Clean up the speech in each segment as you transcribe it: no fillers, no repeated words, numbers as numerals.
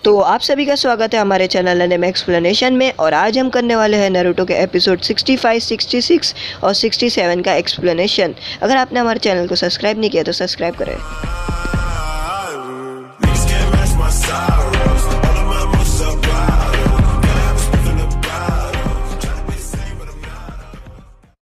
तो आप सभी का स्वागत है हमारे चैनल एनिमे एक्सप्लेनेशन में। और आज हम करने वाले हैं नारुतो के एपिसोड 65, 66 और 67 का एक्सप्लेनेशन। अगर आपने हमारे चैनल को सब्सक्राइब नहीं किया तो सब्सक्राइब करें।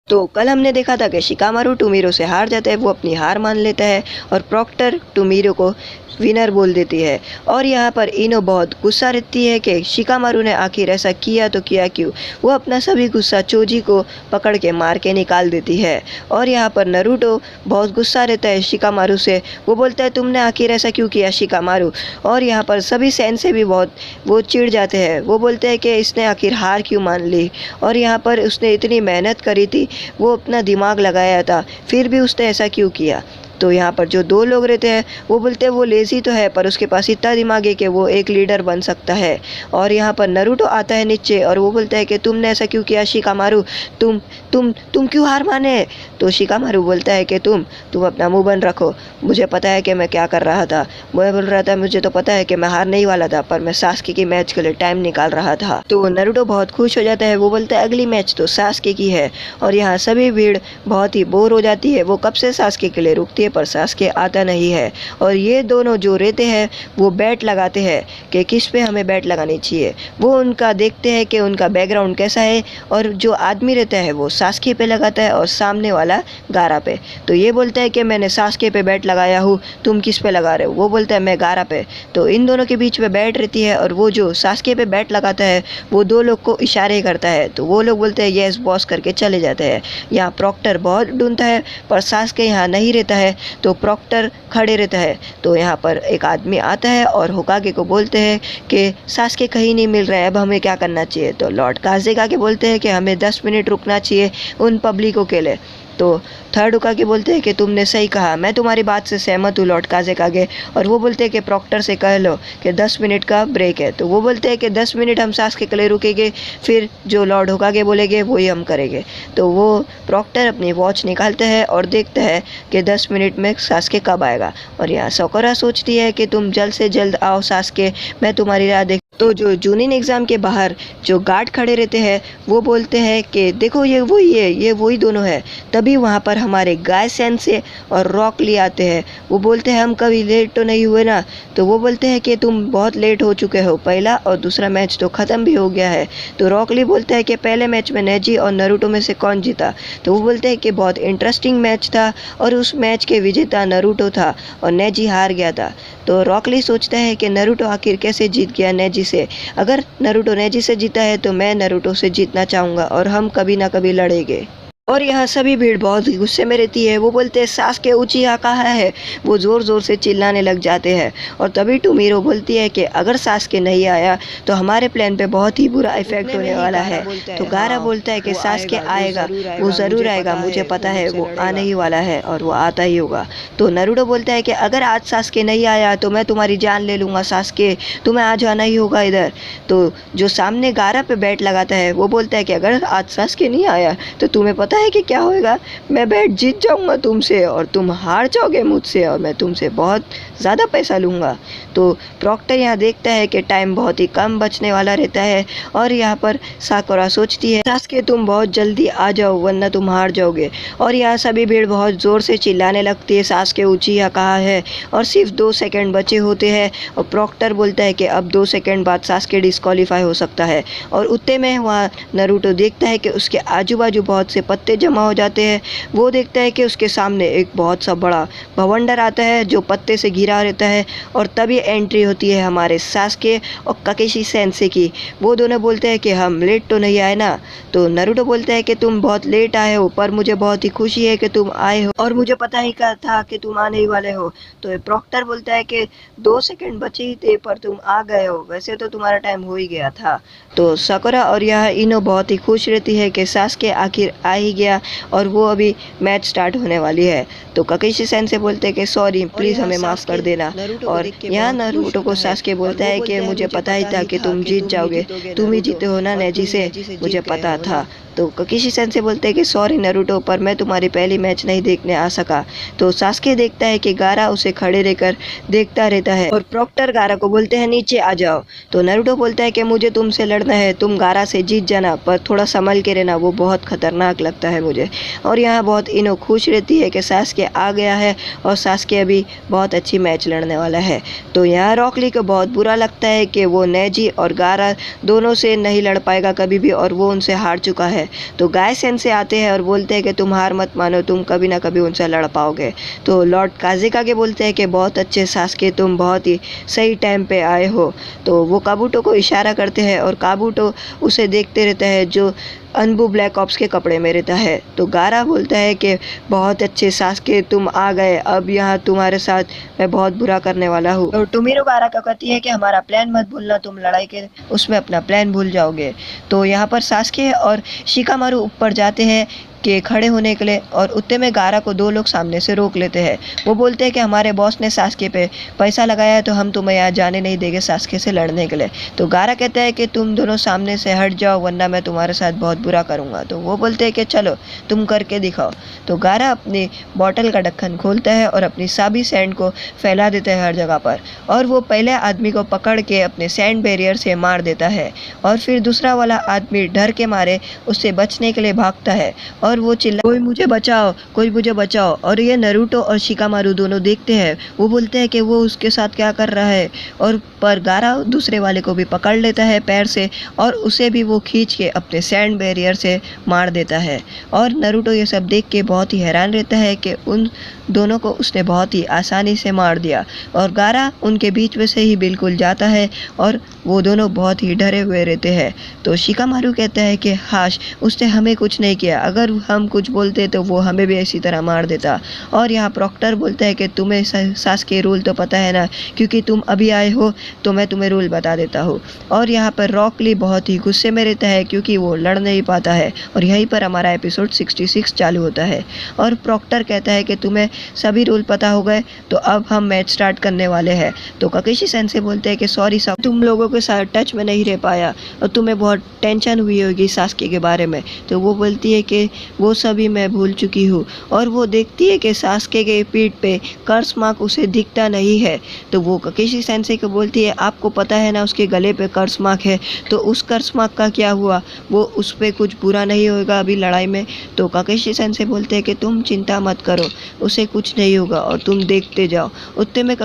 तो कल हमने देखा था कि शिकामारू टोमीरो से हार जाता है, वो अपनी हार मान लेता है और प्रॉक्टर टोमीरो को विनर बोल देती है। और यहाँ पर इनो बहुत गुस्सा रहती है कि शिकामारू ने आखिर ऐसा किया तो किया क्यों। वो अपना सभी गुस्सा चोजी को पकड़ के मार के निकाल देती है। और यहाँ पर नारुतो बहुत गुस्सा रहता है शिकामारू से। वो बोलता है तुमने आखिर ऐसा क्यों किया शिकामारू। और यहाँ पर सभी सेंसेई भी बहुत वो चिढ़ जाते हैं। वो बोलते हैं कि इसने आखिर हार क्यों मान ली। और यहाँ पर उसने इतनी मेहनत करी थी, वो अपना दिमाग लगाया था, फिर भी उसने ऐसा क्यों किया। तो यहाँ पर जो दो लोग रहते हैं वो बोलते हैं वो लेज़ी तो है पर उसके पास इतना दिमाग है कि वो एक लीडर बन सकता है। और यहाँ पर नारुतो आता है नीचे और वो बोलता है कि तुमने ऐसा क्यों किया शिकामारू, तुम क्यों हार माने। तो शिकामारू बोलता है कि तुम अपना मुंह बंद रखो, मुझे पता है कि मैं क्या कर रहा था। मैं बोल रहा था मुझे तो पता है कि मैं हार नहीं वाला था, पर मैं सास्के की मैच के लिए टाइम निकाल रहा था। तो नारुतो बहुत खुश हो जाता है। वो बोलता है अगली मैच तो सास्के की है। और यहाँ सभी भीड़ बहुत ही बोर हो जाती है। वो कब से सास्के के लिए रुकती है पर सास्के आता नहीं है। और ये दोनों जो रहते हैं वो बैट लगाते हैं कि किस पे हमें बैट लगानी चाहिए। वो उनका देखते हैं कि उनका बैकग्राउंड कैसा है। और जो आदमी रहता है वो सास्के पे लगाता है और सामने वाला गारा पे। तो ये बोलता है कि मैंने सास्के पे बैट लगाया हूँ, तुम किस पे लगा रहे हो। वो बोलता है मैं गारा पे। तो इन दोनों के बीच में बैट रहती है और वो जो सास्के पे बैट लगाता है वो दो लोग को इशारे करता है। तो वो लोग बोलते हैं यस बॉस करके चले जाते हैं। यहाँ प्रॉक्टर बहुत ढूंढता है पर सास्के यहाँ नहीं रहता है। तो प्रॉक्टर खड़े रहता है। तो यहाँ पर एक आदमी आता है और होकागे को बोलते हैं कि सास्के कहीं नहीं मिल रहा है, अब हमें क्या करना चाहिए। तो लॉर्ड काज़ेकागे बोलते हैं कि हमें 10 मिनट रुकना चाहिए उन पब्लिकों के लिए। तो थर्ड होकागे बोलते हैं कि तुमने सही कहा, मैं तुम्हारी बात से सहमत हूँ लॉर्ड काज़ेकागे। और वो बोलते हैं कि प्रॉक्टर से कह लो कि 10 मिनट का ब्रेक है। तो वो बोलते हैं कि 10 मिनट हम सास्के के लिए रुकेंगे, फिर जो लॉर्ड होकागे बोलेंगे वही हम करेंगे। तो वो प्रॉक्टर अपनी वॉच निकालता है और देखता है कि 10 मिनट में सास्के कब आएगा। और यहाँ साकुरा सोचती है कि तुम जल्द से जल्द आओ सास्के, मैं तुम्हारी राह देख। तो जो जूनिन एग्ज़ाम के बाहर जो गार्ड खड़े रहते हैं वो बोलते हैं कि देखो ये वही है, ये वही दोनों है। तभी वहाँ पर हमारे गाय सेंसेई और रॉक ली आते हैं। वो बोलते हैं हम कभी लेट तो नहीं हुए ना। तो वो बोलते हैं कि तुम बहुत लेट हो चुके हो, पहला और दूसरा मैच तो ख़त्म भी हो गया है। तो रॉक ली बोलता है कि पहले मैच में नेजी और नारुतो में से कौन जीता। तो वो बोलते हैं कि बहुत इंटरेस्टिंग मैच था और उस मैच के विजेता नारुतो था और नेजी हार गया था। तो रॉक ली सोचता है कि नारुतो आखिर कैसे जीत गया नेजी से। अगर नारुतो नेजी से जीता है तो मैं नारुतो से जीतना चाहूँगा और हम कभी ना कभी लड़ेंगे। और यहाँ सभी भीड़ बहुत ही गुस्से में रहती है। वो बोलते हैं सास्के उचिहा कहाँ है। वो ज़ोर ज़ोर से चिल्लाने लग जाते हैं। और तभी टोमीरो बोलती है कि अगर सास्के नहीं आया तो हमारे प्लान पे बहुत ही बुरा इफेक्ट होने वाला है। तो गारा बोलता है कि सास्के आएगा, वो ज़रूर आएगा, मुझे पता है वो आने ही वाला है और वो आता ही होगा। तो नारुतो बोलता है कि अगर आज सास्के नहीं आया तो मैं तुम्हारी जान ले लूँगा सास्के, तुम्हें आज आना ही होगा इधर। तो जो सामने गारा पे बैट लगाता है वो बोलता है कि अगर आज सास्के नहीं आया तो तुम्हें पता है कि क्या होएगा, मैं बैट जीत जाऊंगा तुमसे और तुम हार जाओगे मुझसे और मैं तुमसे बहुत ज़्यादा पैसा लूँगा। तो प्रॉक्टर यहाँ देखता है कि टाइम बहुत ही कम बचने वाला रहता है। और यहाँ पर साकुरा सोचती है सास्के तुम बहुत जल्दी आ जाओ वरना तुम हार जाओगे। और यहाँ सभी भीड़ बहुत ज़ोर से चिल्लाने लगती है सास्के उचिहा कहाँ है। और सिर्फ 2 सेकेंड बचे होते हैं और प्रॉक्टर बोलता है कि अब 2 सेकेंड बाद सास्के डिस्क्वालीफाई हो सकता है। और उतने में वहाँ नारुतो देखता है कि उसके आजू बाजू बहुत से पत्ते जमा हो जाते हैं। वो देखता है कि उसके सामने एक बहुत सा बड़ा भवंडर आता है जो पत्ते से घिरा रहता है। और तभी एंट्री होती है हमारे सास्के और काकेशी सेंसेई की। वो दोनों बोलते हैं कि हम लेट तो नहीं आए ना। तो नारुतो बोलता है कि तुम बहुत लेट आए हो पर मुझे बहुत ही खुशी है कि तुम आए हो और मुझे पता ही था कि तुम आने ही वाले हो। तो प्रॉक्टर बोलता है कि 2 सेकंड बचे ही थे पर तुम आ गए हो, वैसे तो तुम्हारा टाइम हो ही गया था। तो साकुरा और यह इनो बहुत ही खुश रहती है कि सास्के आखिर आ ही गया और वो अभी मैच स्टार्ट होने वाली है। तो ककेशी सेंसे बोलते हैं कि सॉरी, प्लीज़ हमें माफ़ कर देना। और यहाँ नारुतो को सास्के बोलता है कि मुझे पता ही था कि तुम जीत जाओगे, तुम ही जीते हो ना नेजी से, मुझे पता था। तो ककेशी सेंसे बोलते हैं कि सॉरी नारुतो, पर मैं तुम्हारी पहली मैच नहीं देखने आ सका। तो सास्के देखता है कि गारा उसे खड़े रहकर देखता रहता है और प्रॉक्टर गारा को बोलते हैं नीचे आ जाओ। तो नारुतो बोलता है कि मुझे तुमसे लड़ना है, तुम गारा से जीत जाना, पर थोड़ा संभल के रहना, वो बहुत खतरनाक लगता है मुझे। और यहाँ बहुत इनो खुश रहती है कि सास्के आ गया है और सास्के अभी बहुत अच्छी मैच लड़ने वाला है। तो यहाँ रॉक ली को बहुत बुरा लगता है कि वो नेजी और गारा दोनों से नहीं लड़ पाएगा कभी भी और वो उनसे हार चुका है। तो गाय सेंसे आते हैं और बोलते हैं कि तुम हार मत मानो, तुम कभी ना कभी उनसे लड़ पाओगे। तो लॉर्ड काज़ेकागे बोलते हैं कि बहुत अच्छे सास्के, तुम बहुत ही सही टाइम पे आए हो। तो वो काबूटो को इशारा करते हैं और काबूटो उसे देखते रहता है जो अनबू ब्लैक ऑप्स के कपड़े में रहता है। तो गारा बोलता है कि बहुत अच्छे सास्के, तुम आ गए, अब यहाँ तुम्हारे साथ मैं बहुत बुरा करने वाला हूँ। तो टुमिरो गारा को कहती है कि हमारा प्लान मत भूलना, तुम लड़ाई के उसमें अपना प्लान भूल जाओगे। तो यहाँ पर सास्के और शिकामारू ऊपर जाते हैं कि खड़े होने के लिए और उतने में गारा को दो लोग सामने से रोक लेते हैं। वो बोलते हैं कि हमारे बॉस ने सास्के पे पैसा लगाया है तो हम तुम्हें यहाँ जाने नहीं देंगे सास्के से लड़ने के लिए। तो गारा कहता है कि तुम दोनों सामने से हट जाओ वरना मैं तुम्हारे साथ बहुत बुरा करूँगा। तो वो बोलते हैं कि चलो तुम करके दिखाओ। तो गारा अपनी बॉटल का ढक्कन खोलता है और अपनी साबी सैंड को फैला देता है हर जगह पर और वो पहले आदमी को पकड़ के अपने सैंड बैरियर से मार देता है और फिर दूसरा वाला आदमी डर के मारे उससे बचने के लिए भागता है और वो चिल्ला, कोई मुझे बचाओ, कोई मुझे बचाओ। और ये नारुतो और शिकामारू दोनों देखते हैं। वो बोलते हैं कि वो उसके साथ क्या कर रहा है और पर गारा दूसरे वाले को भी पकड़ लेता है पैर से और उसे भी वो खींच के अपने सैंड बैरियर से मार देता है। और नारुतो ये सब देख के बहुत ही हैरान रहता है कि उन दोनों को उसने बहुत ही आसानी से मार दिया और गारा उनके बीच में से ही बिल्कुल जाता है और वो दोनों बहुत ही डरे हुए रहते हैं। तो शिकामारू कहता है कि हाश, उसने हमें कुछ नहीं किया, अगर हम कुछ बोलते तो वो हमें भी ऐसी तरह मार देता। और यहाँ प्रॉक्टर बोलता है कि तुम्हें सास्के रूल तो पता है ना, क्योंकि तुम अभी आए हो तो मैं तुम्हें रूल बता देता हूँ। और यहाँ पर रॉक ली बहुत ही गुस्से में रहता है क्योंकि वो लड़ नहीं पाता है और यहीं पर हमारा एपिसोड 66 चालू होता है। और प्रॉक्टर कहता है कि तुम्हें सभी रूल पता हो गए तो अब हम मैच स्टार्ट करने वाले हैं। तो ककेशी सेंसे बोलते हैं कि सॉरी साहब, तुम लोगों के साथ टच में नहीं रह पाया और तुम्हें बहुत टेंशन हुई होगी सास्के के बारे में। तो वो बोलती है कि वो सभी मैं भूल चुकी हूँ। और वो देखती है कि सास्के के पीठ पे कर्स मार्क उसे दिखता नहीं है। तो वो ककेशी सेंसे को बोलती है आपको पता है ना उसके गले पे कर्स मार्क है, तो उस कर्स मार्क का क्या हुआ, वो उस पर कुछ बुरा नहीं होगा अभी लड़ाई में। तो ककेशी सेंसे बोलते हैं कि तुम चिंता मत करो, उसे कुछ नहीं होगा और तुम देखते जाओ। उतने में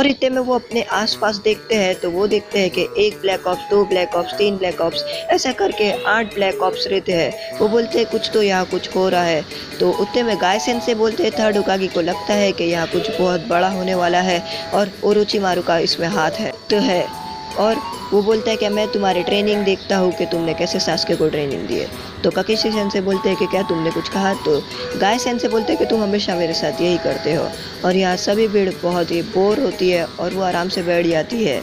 इतने में वो अपने आसपास देखते हैं तो वो देखते हैं कि 1 black ops, 2 black ops, 3 black ops, ऐसा करके 8 ब्लैक ऑप्स रहते हैं। वो बोलते हैं कुछ तो यहाँ कुछ हो रहा है। तो उतने में गाय सेंसे बोलते हैं थर्ड होकागी को लगता है कि यहाँ कुछ बहुत बड़ा होने वाला है और ओरोचिमारू का इसमें हाथ है। और वो बोलता है कि मैं तुम्हारी ट्रेनिंग देखता हूँ कि तुमने कैसे सास्के को ट्रेनिंग दी है। तो ककेशी सेंसे बोलते हैं कि क्या तुमने कुछ कहा। तो गाय सेंसे बोलते हैं कि तुम हमेशा मेरे साथ यही करते हो। और यहाँ सभी भीड़ बहुत ही बोर होती है और वो आराम से बैठ जाती है।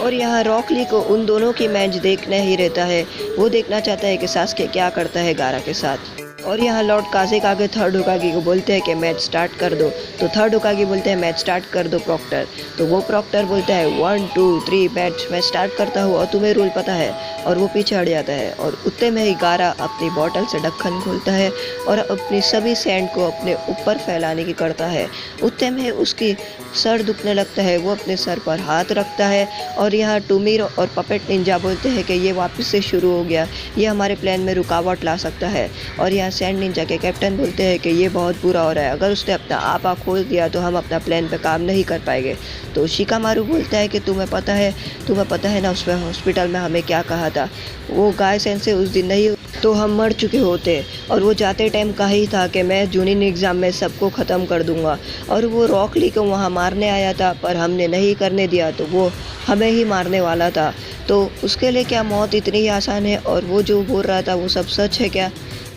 और यहाँ रॉक ली को उन दोनों की मैच देखना ही रहता है, वो देखना चाहता है कि सास्के क्या करता है गारा के साथ। और यहाँ लॉर्ड काज़ेकागे थर्ड होकागी को बोलते हैं कि मैच स्टार्ट कर दो। तो थर्ड होकागी बोलते हैं मैच स्टार्ट कर दो प्रॉक्टर। तो वो प्रॉक्टर बोलता है 1 2 3 मैच मैं स्टार्ट करता हूँ और तुम्हें रूल पता है। और वो पीछे हट जाता है और उतने में ही गारा अपनी बॉटल से ढक्कन खोलता है और अपनी सभी सैंड को अपने ऊपर फैलाने की करता है। उतने में उसकी सर दुखने लगता है, वो अपने सर पर हाथ रखता है। और यहाँ टुमिरो और पपेट निंजा बोलते हैं कि ये वापस से शुरू हो गया, ये हमारे प्लान में रुकावट ला सकता है। और यहाँ सैंड निंजा के कैप्टन बोलते हैं कि ये बहुत बुरा हो रहा है, अगर उसने अपना आपा खोल दिया तो हम अपना प्लान पे काम नहीं कर पाएंगे। तो शिकामारू बोलता है कि तुम्हें पता है ना उसमें हॉस्पिटल में हमें क्या कहा था, वो गाय सेंसे उस दिन नहीं तो हम मर चुके होते। और वो जाते टाइम कहा ही था कि मैं जूनियर एग्ज़ाम में सबको ख़त्म कर दूंगा। और वो रॉक ली को वहाँ मारने आया था पर हमने नहीं करने दिया तो वो हमें ही मारने वाला था। तो उसके लिए क्या मौत इतनी ही आसान है और वो जो बोल रहा था वो सब सच है क्या।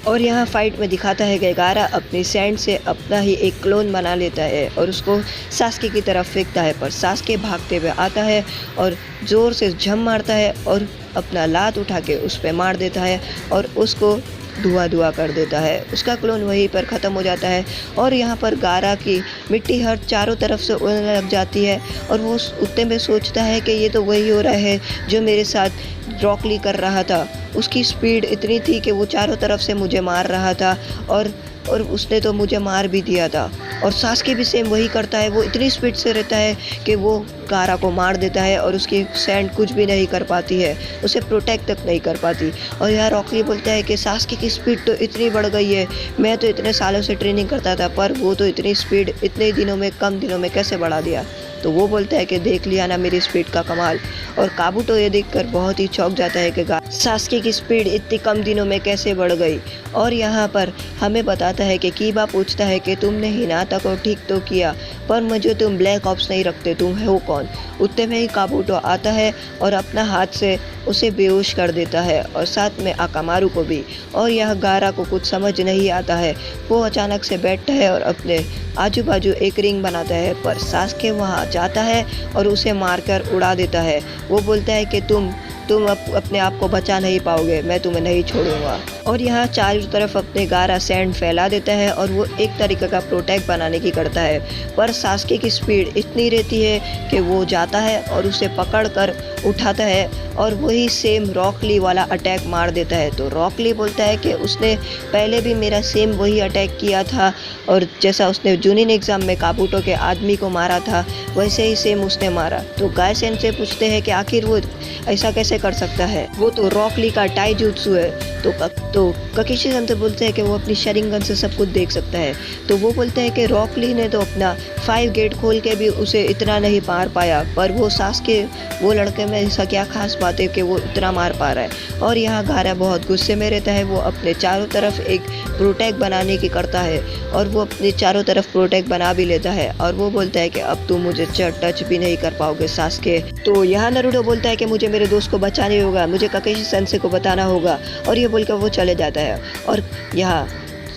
और यहाँ फाइट में दिखाता है कि गारा अपनी सैंड से अपना ही एक क्लोन बना लेता है और उसको सास्के की तरफ फेंकता है, पर सास्के भागते हुए आता है और ज़ोर से झम मारता है और अपना लात उठा के उस पर मार देता है और उसको धुआं धुआं कर देता है। उसका क्लोन वहीं पर ख़त्म हो जाता है और यहाँ पर गारा की मिट्टी हर चारों तरफ से उड़ने लग जाती है और वो उतने में सोचता है कि ये तो वही हो रहा है जो मेरे साथ रॉक ली कर रहा था। उसकी स्पीड इतनी थी कि वो चारों तरफ से मुझे मार रहा था और उसने तो मुझे मार भी दिया था। और सास्के भी सेम वही करता है, वो इतनी स्पीड से रहता है कि वो गारा को मार देता है और उसकी सैंड कुछ भी नहीं कर पाती है, उसे प्रोटेक्ट तक नहीं कर पाती। और यहाँ रॉक ली बोलता है कि सास्के की स्पीड तो इतनी बढ़ गई है, मैं तो इतने सालों से ट्रेनिंग करता था पर वो तो इतनी स्पीड इतने दिनों में, कम दिनों में कैसे बढ़ा दिया। तो वो बोलता है कि देख लिया ना मेरी स्पीड का कमाल। और काबूटो ये देखकर बहुत ही चौंक जाता है कि सास्के की स्पीड इतनी कम दिनों में कैसे बढ़ गई। और यहाँ पर हमें बताता है कि कीबा पूछता है कि तुमने हिनाता को ठीक तो किया पर मुझे तुम ब्लैक ऑप्स नहीं रखते, तुम हो कौन। उतने में ही काबूटो आता है और अपना हाथ से उसे बेहोश कर देता है और साथ में आकामारू को भी। और यह गारा को कुछ समझ नहीं आता है, वो अचानक से बैठता है और अपने आजू बाजू एक रिंग बनाता है पर सास्के वहाँ जाता है और उसे मारकर उड़ा देता है। वो बोलता है कि तुम अपने आप को बचा नहीं पाओगे, मैं तुम्हें नहीं छोड़ूंगा। और यहाँ चारों तरफ अपने गारा सैंड फैला देता है और वो एक तरीके का प्रोटेक्ट बनाने की करता है। पर सास्के की स्पीड इतनी रहती है कि वो जाता है और उसे पकड़ कर उठाता है और वही सेम रॉक ली वाला अटैक मार देता है। तो रॉक ली बोलता है कि उसने पहले भी मेरा सेम वही अटैक किया था और जैसा उसने जूनिन एग्ज़ाम में काबूटो के आदमी को मारा था वैसे ही सेम उसने मारा। तो गाय सेंसेई पूछते हैं कि आखिर वो ऐसा कैसे कर सकता है, वो तो रॉक ली का टाइजुत्सु है। तो ककीशी सेंसेई बोलते हैं कि वो अपनी शरिंगन से सब कुछ देख सकता है। तो वो बोलते हैं कि रॉक ली ने तो अपना 5 गेट खोल के भी उसे इतना नहीं मार पाया, पर वो सास्के वो लड़के में ऐसा क्या खास बात है कि वो इतना मार पा रहा है। और यहाँ गारा बहुत गुस्से में रहता है, वो अपने चारों तरफ एक प्रोटेक्ट बनाने की करता है और वो अपने चारों तरफ प्रोटेक्ट बना भी लेता है और वो बोलता है कि अब तुम मुझे टच भी नहीं कर पाओगे सास्के। तो यहाँ नारुतो बोलता है कि मुझे मेरे दोस्त को बचाने होगा, मुझे ककीशी सेंसेई को बताना होगा। और ये बोलकर वो चले जाता है और यहाँ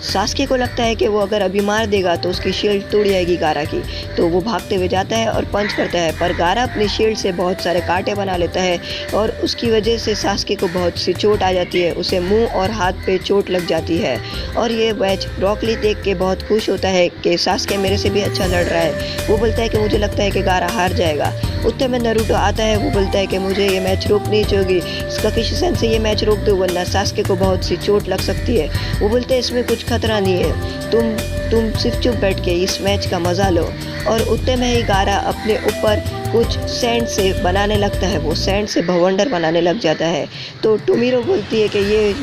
सास्के को लगता है कि वो अगर अभी मार देगा तो उसकी शील्ड टूट जाएगी गारा की। तो वो भागते हुए जाता है और पंच करता है पर गारा अपनी शील्ड से बहुत सारे कांटे बना लेता है और उसकी वजह से सास्के को बहुत सी चोट आ जाती है, उसे मुंह और हाथ पे चोट लग जाती है। और ये मैच रॉक ली देख के बहुत खुश होता है कि सास्के मेरे से भी अच्छा लड़ रहा है। वो बोलता है कि मुझे लगता है कि गारा हार जाएगा। उतने में नारुतो आता है, वो बोलता है कि मुझे ये मैच रोकनी चाहिए, ककीशी सेंसेई ये मैच रोक दो वरना सास्के को बहुत सी चोट लग सकती है। वो बोलते हैं इसमें कुछ खतरा नहीं है, तुम सिर्फ चुप बैठ के इस मैच का मज़ा लो। और उतने में ही गारा अपने ऊपर कुछ सैंड से बनाने लगता है, वो सैंड से भवंडर बनाने लग जाता है। तो टोमिरो बोलती है कि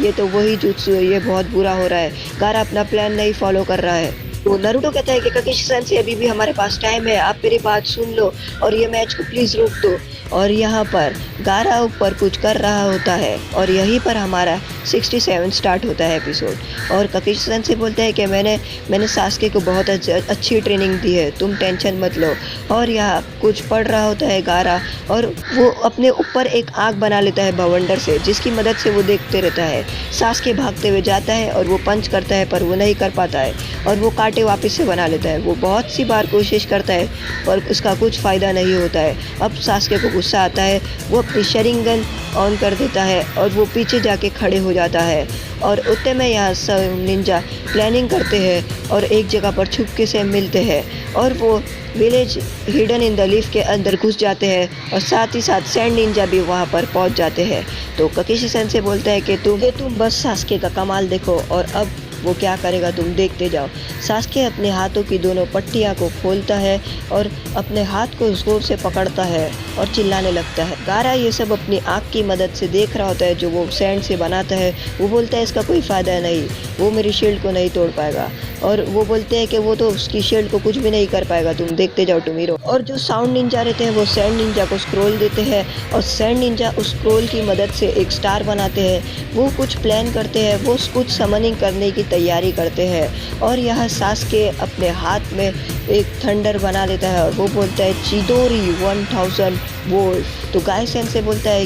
ये तो वही जुत्सु है, ये बहुत बुरा हो रहा है, गारा अपना प्लान नहीं फॉलो कर रहा है। तो नारुतो कहता है कि ककीशी सेंसेई अभी भी हमारे पास टाइम है, आप मेरी बात सुन लो और ये मैच को प्लीज़ रोक दो। और यहाँ पर गारा ऊपर कुछ कर रहा होता है और यहीं पर हमारा 67 स्टार्ट होता है एपिसोड। और ककीशी सेंसेई बोलते हैं कि मैंने सास्के को बहुत अच्छी ट्रेनिंग दी है, तुम टेंशन मत लो। और यहाँ कुछ पढ़ रहा होता है गारा और वो अपने ऊपर एक आग बना लेता है भवंडर से, जिसकी मदद से वो देखते रहता है। सास्के भागते हुए जाता है और वो पंच करता है पर वो नहीं कर पाता है और वो कांटे वापस से बना लेता है। वो बहुत सी बार कोशिश करता है पर उसका कुछ फ़ायदा नहीं होता है। अब सास्के को गुस्सा आता है, वो अपनी शरिंगन ऑन कर देता है और वो पीछे जाके खड़े हो जाता है। और उतने में यहाँ सब निंजा प्लानिंग करते हैं और एक जगह पर छुपके से मिलते हैं और वो village hidden in the leaf के अंदर घुस जाते हैं और साथ ही साथ सैंड निंजा भी वहाँ पर पहुँच जाते हैं। तो ककीशी सेंसेई बोलता है कि तुम बस सास्के का कमाल देखो और अब वो क्या करेगा तुम देखते जाओ। सास्के अपने हाथों की दोनों पट्टियाँ को खोलता है और अपने हाथ को जोर से पकड़ता है और चिल्लाने लगता है। गारा ये सब अपनी आँख की मदद से देख रहा होता है जो वो सैंड से बनाता है। वो बोलता है इसका कोई फ़ायदा नहीं, वो मेरी शील्ड को नहीं तोड़ पाएगा। और वो बोलते हैं कि वो तो उसकी शील्ड को कुछ भी नहीं कर पाएगा, तुम देखते जाओ टोमिरो। और जो साउंड निंजा रहते हैं वो सैंड निंजा को स्क्रोल देते हैं और सैंड निंजा उस स्क्रोल की मदद से एक स्टार बनाते हैं। वो कुछ प्लान करते हैं, वो कुछ समनिंग करने की तैयारी करते हैं। और यह सास्के अपने हाथ में एक थंडर बना लेता है और वो बोलता है चिदोरी 1000 वोल्ट। तो गाय सेंसेई बोलता है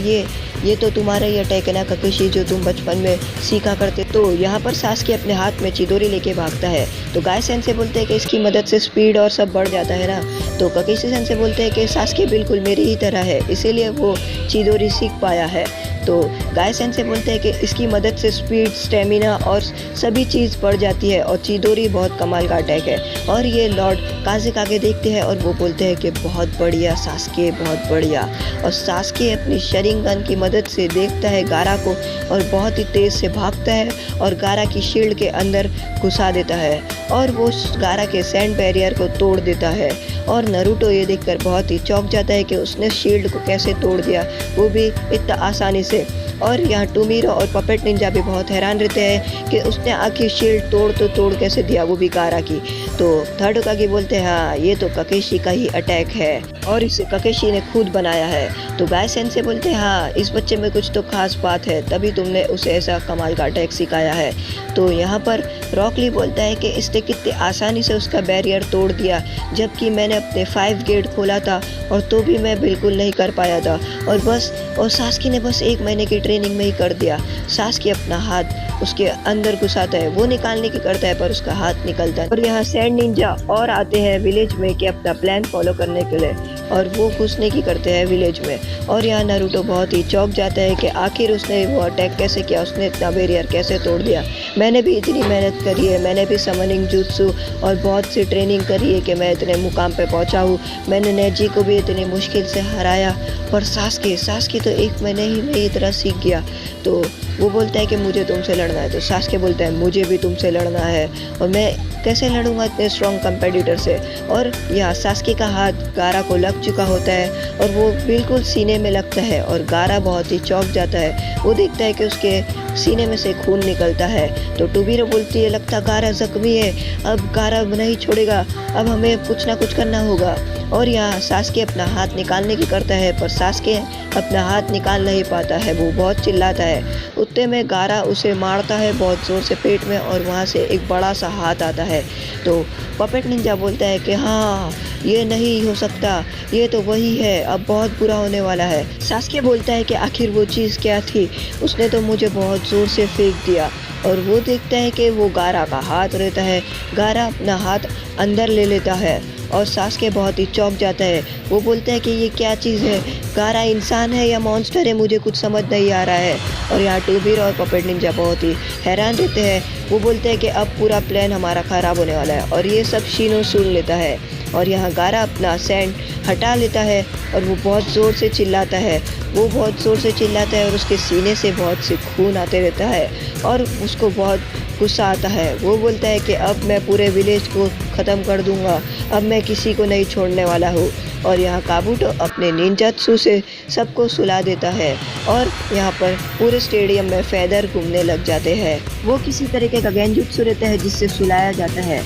ये तो तुम्हारा ही अटैक है ना ककीशी, जो तुम बचपन में सीखा करते। तो यहाँ पर सास्के अपने हाथ में चिदोरी लेके भागता है। तो गाय सेंसेई बोलते हैं कि इसकी मदद से स्पीड और सब बढ़ जाता है ना। तो ककीशी सेंसेई बोलते हैं कि सास्के बिल्कुल मेरी ही तरह है, इसीलिए वो चिदोरी सीख पाया है। तो गाय सेंसे बोलते हैं कि इसकी मदद से स्पीड, स्टेमिना और सभी चीज़ बढ़ जाती है और चिदोरी बहुत कमाल का अटैक है। और ये लॉर्ड काज़ेकागे देखते हैं और वो बोलते हैं कि बहुत बढ़िया सास्के, बहुत बढ़िया। और सास्के अपनी शरिंगन की मदद से देखता है गारा को और बहुत ही तेज़ से भागता है और गारा की शील्ड के अंदर घुसा देता है और वो गारा के सैंड बैरियर को तोड़ देता है। और नारुतो ये देखकर बहुत ही चौंक जाता है कि उसने शील्ड को कैसे तोड़ दिया, वो भी इतना आसानी से। और यहाँ टोमीरो और पपेट निंजा भी बहुत हैरान रहते हैं कि उसने आखिर शील्ड तोड़ कैसे दिया, वो भी गारा की। तो थर्ड होकागे बोलते हैं हाँ ये तो ककेशी का ही अटैक है और इसे ककेशी ने खुद बनाया है। तो गाय सेंसे बोलते हैं हाँ इस बच्चे में कुछ तो खास बात है, तभी तुमने उसे ऐसा कमाल का अटैक सिखाया है। तो यहाँ पर रॉक ली बोलता है कि इसने कितने आसानी से उसका बैरियर तोड़ दिया, जबकि मैंने अपने 5 गेट खोला था और तो भी मैं बिल्कुल नहीं कर पाया था। और सास्की ने बस 1 महीने की ट्रेनिंग में ही कर दिया। सास्की अपना हाथ उसके अंदर घुसाता है, वो निकालने की करता है पर उसका हाथ निकलता है। और यहाँ सैंड निंजा और आते हैं विलेज में कि अपना प्लान फॉलो करने के लिए, और वो घुसने की करते हैं विलेज में। और यहाँ नारुतो बहुत ही चौंक जाता है कि आखिर उसने वो अटैक कैसे किया, उसने इतना बैरियर कैसे तोड़ दिया। मैंने भी इतनी मेहनत करी है, मैंने भी समनिंग जुत्सु और बहुत सी ट्रेनिंग करी है कि मैं इतने मुकाम पे पहुँचा हूँ। मैंने नेजी को भी इतनी मुश्किल से हराया, पर सास्के तो 1 महीने ही में ही तरह सीख गया। तो वो बोलता है कि मुझे तुमसे लड़ना है। तो सास्के बोलता है मुझे भी तुमसे लड़ना है, और मैं कैसे लड़ूंगा इतने स्ट्रॉन्ग कंपेटिटर से। और यहाँ सास्के का हाथ गारा को लग चुका होता है और वो बिल्कुल सीने में लगता है और गारा बहुत ही चौंक जाता है। वो देखता है कि उसके सीने में से खून निकलता है। तो टोबीरो बोलती है लगता गारा जख्मी है, अब गारा नहीं छोड़ेगा, अब हमें कुछ ना कुछ करना होगा। और यहाँ सास्के अपना हाथ निकालने की करता है, पर सास्के अपना हाथ निकाल नहीं पाता है, वो बहुत चिल्लाता है। उतने में गारा उसे मारता है बहुत ज़ोर से पेट में और वहाँ से एक बड़ा सा हाथ आता है। तो पपेट निंजा बोलता है कि हाँ ये नहीं हो सकता, ये तो वही है, अब बहुत बुरा होने वाला है। सास्के बोलता है कि आखिर वो चीज़ क्या थी, उसने तो मुझे बहुत ज़ोर से फेंक दिया। और वो देखता है कि वो गारा का हाथ रहता है। गारा अपना हाथ अंदर ले लेता है और सास्के बहुत ही चौंक जाता है। वो बोलता है कि ये क्या चीज़ है, गारा इंसान है या मॉन्स्टर है, मुझे कुछ समझ नहीं आ रहा है। और यहाँ टोबीरो और पपेट निंजा बहुत ही हैरान रहते हैं। वो बोलते हैं कि अब पूरा प्लान हमारा ख़राब होने वाला है, और ये सब शीनो सुन लेता है। और यहाँ गारा अपना सैंड हटा लेता है और वो बहुत ज़ोर से चिल्लाता है। वो बहुत ज़ोर से चिल्लाता है और उसके सीने से बहुत से खून आते रहता है और उसको बहुत गुस्सा आता है। वो बोलता है कि अब मैं पूरे विलेज को ख़त्म कर दूंगा, अब मैं किसी को नहीं छोड़ने वाला हूँ। और यहाँ काबूटो अपने निंजात्सु से सबको सुला देता है और यहाँ पर पूरे स्टेडियम में फेदर घूमने लग जाते हैं। वो किसी तरीके का गेंजुत्सु रहता है जिससे सुलाया जाता है।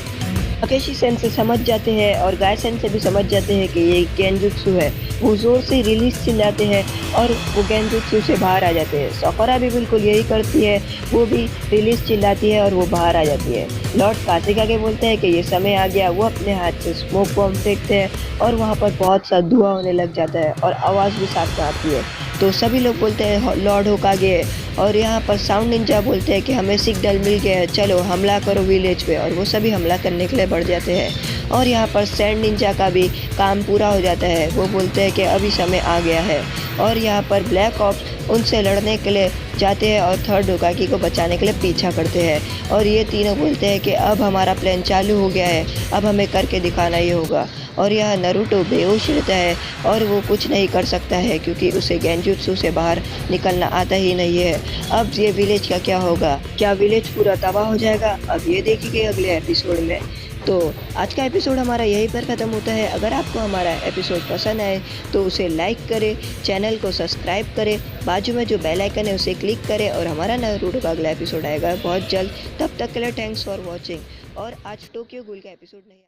अकेशी सेंसे समझ जाते हैं और गाय सेंसे भी समझ जाते हैं कि ये गेंजुत्सु है। वो जोर से रिलीज चिल्लाते हैं और वो गेंजुत्सु से बाहर आ जाते हैं। सफरा भी बिल्कुल यही करती है, वो भी रिलीज चिल्लाती है और वो बाहर आ जाती है। लॉर्ड काज़ेकागे बोलते हैं कि ये समय आ गया। वो अपने हाथ से स्मोक बॉम्ब फेंकते हैं और वहाँ पर बहुत सा धुआं होने लग जाता है और आवाज़ भी साथ में आती है। तो सभी लोग बोलते हैं लॉर्ड होकागे, और यहाँ पर साउंड निंजा बोलते हैं कि हमें सिग्नल मिल गया है, चलो हमला करो विलेज पे। और वो सभी हमला करने के लिए बढ़ जाते हैं। और यहाँ पर सैंड निंजा का भी काम पूरा हो जाता है। वो बोलते हैं कि अभी समय आ गया है। और यहाँ पर ब्लैक ऑप्स उनसे लड़ने के लिए जाते हैं और थर्ड होकागे को बचाने के लिए पीछा करते हैं। और ये तीनों बोलते हैं कि अब हमारा प्लान चालू हो गया है, अब हमें करके दिखाना ही होगा। और यह नारुतो बेहोश रहता है और वो कुछ नहीं कर सकता है क्योंकि उसे गेंजुत्सु से बाहर निकलना आता ही नहीं है। अब ये विलेज का क्या होगा, क्या विलेज पूरा तबाह हो जाएगा, अब ये देखिए अगले एपिसोड में। तो आज का एपिसोड हमारा यहीं पर ख़त्म होता है। अगर आपको हमारा एपिसोड पसंद आए तो उसे लाइक करें, चैनल को सब्सक्राइब करें, बाजू में जो बेल आइकन है उसे क्लिक करें और हमारा नारुतो का अगला एपिसोड आएगा बहुत जल्द। तब तक के लिए थैंक्स फॉर वॉचिंग। और आज टोक्यो गूल का एपिसोड नहीं